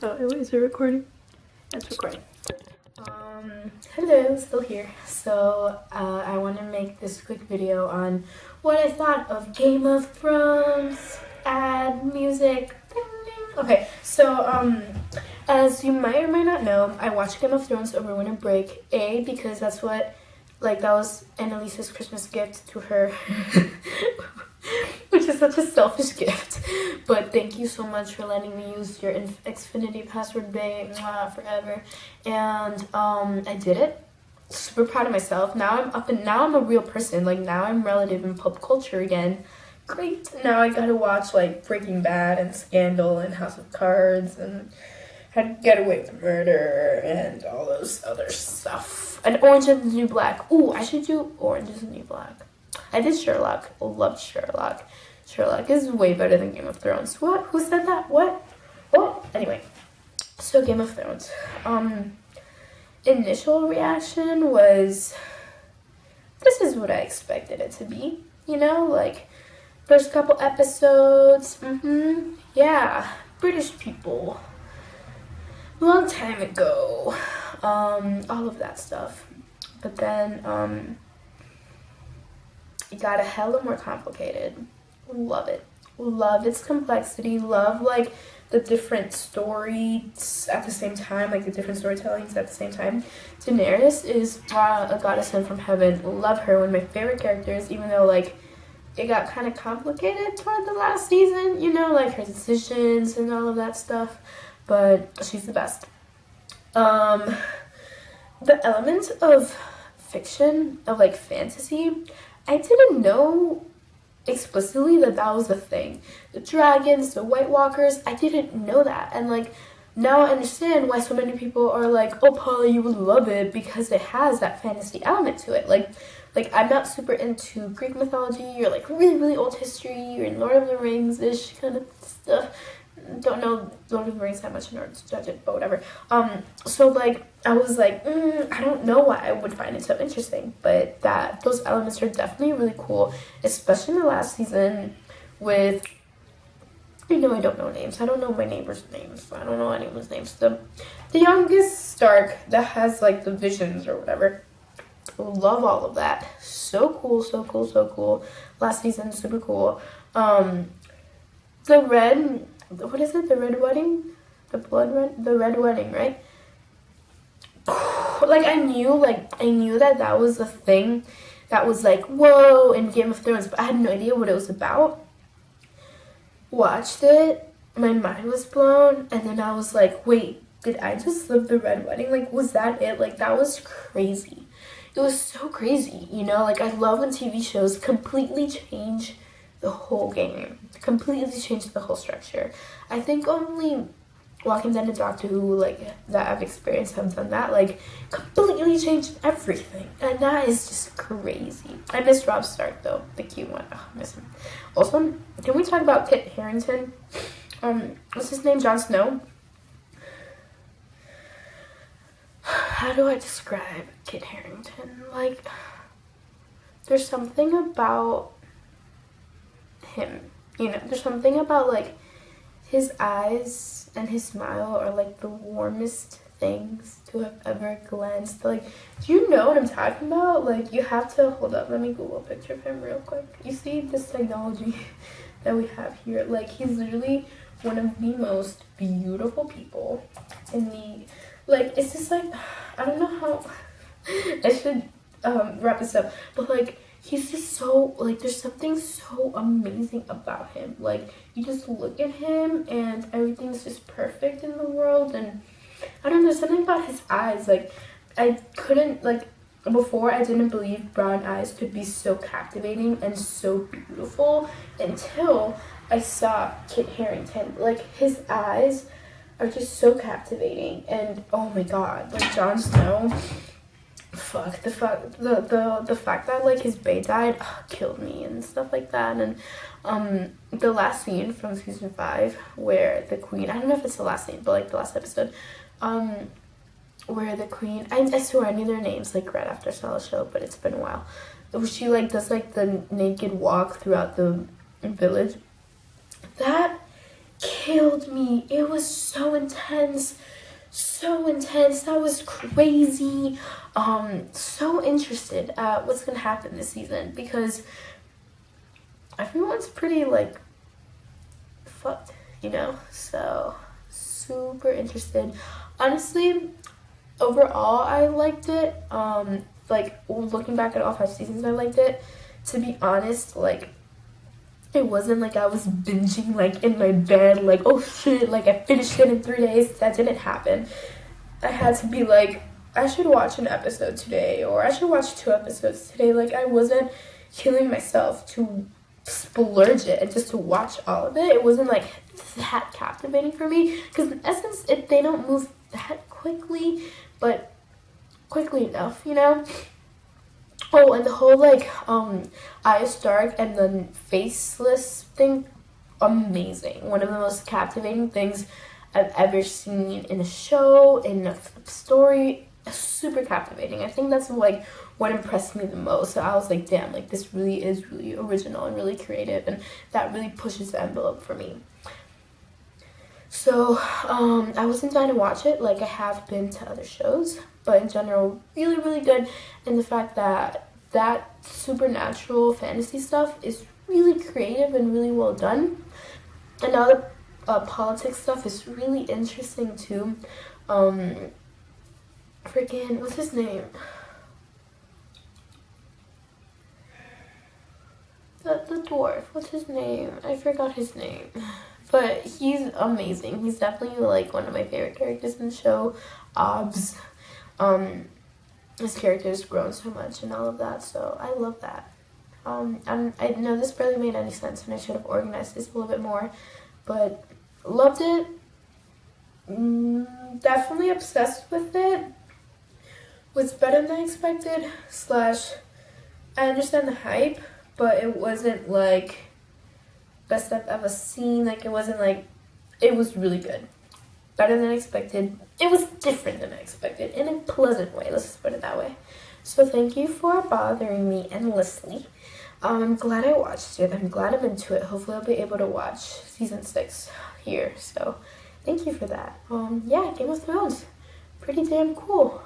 Oh, wait, is it recording? It's recording. Hello, still here. So, I want to make this quick video on what I thought of Game of Thrones, ad, music, ding, ding. Okay, so, as you might or might not know, I watched Game of Thrones over winter break, because that's what, that was Annalisa's Christmas gift to her, which is such a selfish gift. But thank you so much for letting me use your Xfinity password, babe, forever. And I did it. Super proud of myself. Now I'm a real person. Now I'm relative in pop culture again. Great. Now I gotta watch Breaking Bad and Scandal and House of Cards and How to Get Away with Murder and all those other stuff. And Orange is the New Black. Ooh, I should do Orange is the New Black. I did Sherlock. Loved Sherlock. Sherlock is way better than Game of Thrones. What? Who said that? What? Oh, anyway. So Game of Thrones. Initial reaction was, this is what I expected it to be. You know, first couple episodes. Yeah. British people. Long time ago. All of that stuff. But then, it got a hella more complicated. Love it. Love its complexity. Love the different stories at the same time, the different storytellings at the same time. Daenerys is a goddess sent from heaven. Love her. One of my favorite characters, even though it got kind of complicated toward the last season, you know, her decisions and all of that stuff. But she's the best. The element of fiction, of fantasy, I didn't know explicitly that was a thing. The dragons, the White Walkers, I didn't know that. And now I understand why so many people are oh, Paula, you would love it because it has that fantasy element to it. I'm not super into Greek mythology or really, really old history or Lord of the Rings-ish kind of stuff. Don't know Lord of the Rings that much in order to judge it, but whatever. So I was I don't know why I would find it so interesting, but those elements are definitely really cool, especially in the last season with, I don't know names. I don't know my neighbors' names. I don't know anyone's names. The youngest Stark that has the visions or whatever. Love all of that. So cool, so cool, so cool. Last season, super cool. What is it? The Red Wedding? The Red Wedding, right? I knew that was a thing that was whoa, in Game of Thrones, but I had no idea what it was about. Watched it, my mind was blown, and then I was wait, did I just live the Red Wedding? Was that it? That was crazy. It was so crazy, you know? I love when TV shows completely change the whole game. Completely changed the whole structure. I think only Walking Dead and Doctor Who, that I've experienced have done that. Completely changed everything. And that is just crazy. I miss Robb Stark, though. The cute one. Oh, I miss him. Also, can we talk about Kit Harington? What's his name? Jon Snow? How do I describe Kit Harington? There's something about him. You know, there's something about his eyes and his smile are the warmest things to have ever glanced. Do you know what I'm talking about? You have to hold up. Let me Google a picture of him real quick. You see this technology that we have here? He's literally one of the most beautiful people in the it's just I don't know how I should wrap this up, but he's just so, there's something so amazing about him. You just look at him and everything's just perfect in the world. And I don't know, something about his eyes. I couldn't, before I didn't believe brown eyes could be so captivating and so beautiful until I saw Kit Harington. His eyes are just so captivating. And, oh my God, Jon Snow... the fact that his bae died killed me and stuff like that. And the last scene from season 5 where the queen, I don't know if it's the last scene, but the last episode, where the queen, I swear I knew their names right after I saw the show, but it's been a while, she does the naked walk throughout the village. That killed me. It was so intense. So intense. That was crazy. So interested at what's gonna happen this season because everyone's pretty like fucked, you know? So super interested. Honestly, overall I liked it. Like looking back at all 5 seasons I liked it. To be honest, like it wasn't like I was binging like in my bed, like oh shit, like I finished it in 3 days. That didn't happen. I had to be like, I should watch an episode today, or I should watch 2 episodes today. Like I wasn't killing myself to splurge it and just to watch all of it. It wasn't like that captivating for me because in essence, they don't move that quickly, but quickly enough, you know. Oh, and the whole like Arya Stark and the faceless thing, amazing. One of the most captivating things I've ever seen in a show, in a story. Super captivating. I think that's like what impressed me the most. So I was like, damn, like this really is really original and really creative, and that really pushes the envelope for me. So I wasn't dying to watch it like I have been to other shows, but in general, really, really good. And the fact that that supernatural fantasy stuff is really creative and really well done. And now the politics stuff is really interesting too. Freaking, what's his name? The dwarf. What's his name? I forgot his name. But he's amazing. He's definitely like one of my favorite characters in the show. Obs. His character's grown so much and all of that, so I love that. And I know this barely made any sense and I should have organized this a little bit more, but loved it. Definitely obsessed with it. Was better than I expected, slash, I understand the hype, but it wasn't like best I've ever seen. Like, it wasn't like, it was really good. Better than I expected. It was different than I expected in a pleasant way. Let's just put it that way. So thank you for bothering me endlessly. I'm glad I watched it. I'm glad I'm into it. Hopefully I'll be able to watch season 6 here. So thank you for that. Yeah, Game of Thrones. Pretty damn cool.